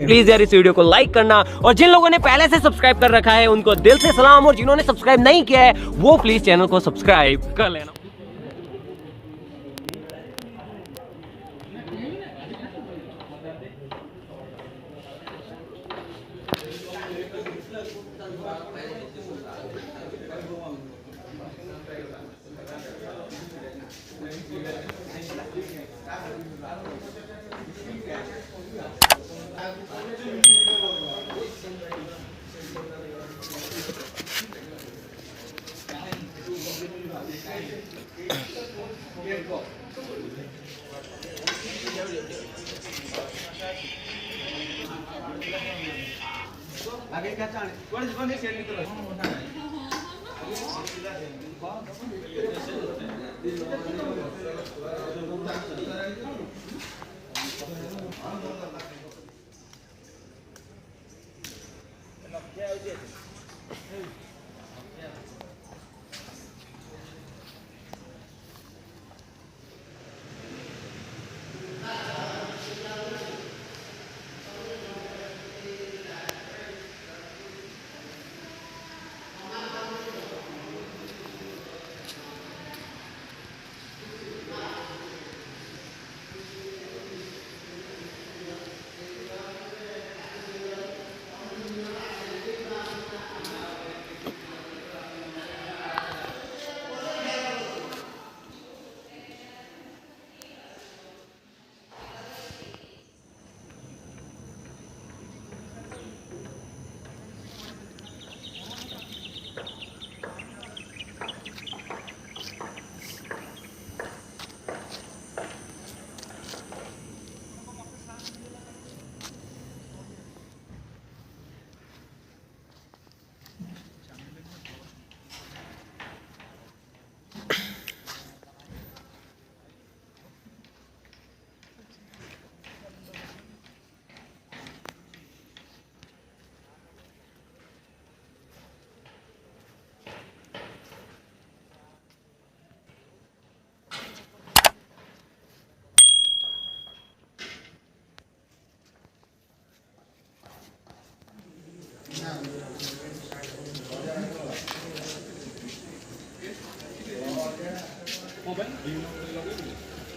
Please यार इस video को लाइक करना, और जिन लोगों ने पहले से सब्सक्राइब कर रखा है उनको दिल से सलाम, और जिन्होंने सब्सक्राइब नहीं किया है वो प्लीज चैनल को सब्सक्राइब कर लेना। आगे क्या चाहे कौन से बंदे शेयर निकलो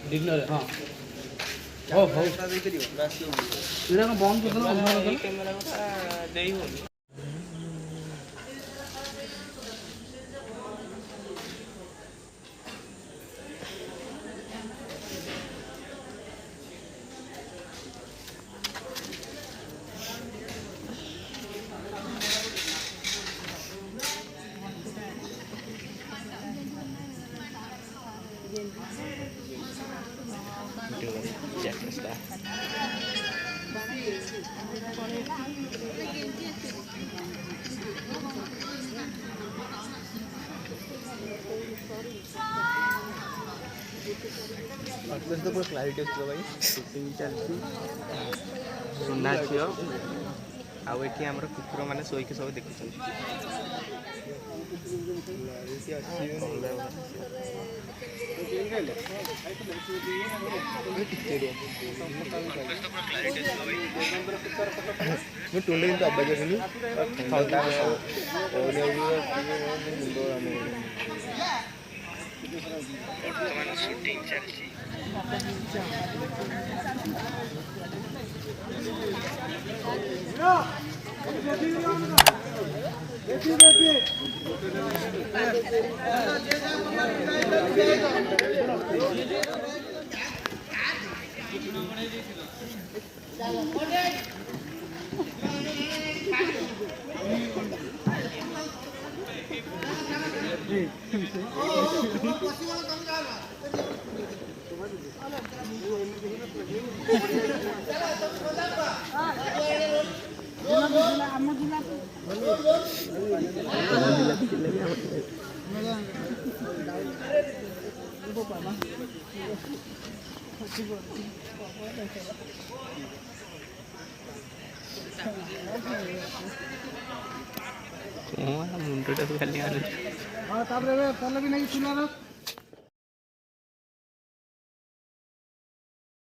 डिनर हां ओ हो दे करियो रास्ते इरा का बंद कर दो कैमरा का देई हो तो पूरा क्लारिटी अच्छी भाई शूटिंग चलती सुना झील आउ ये आम कुकुर मैंने शोक सब देखुं टुंडे अब्बाई बर्तमान शूटिंग चलती मुंडटा खाली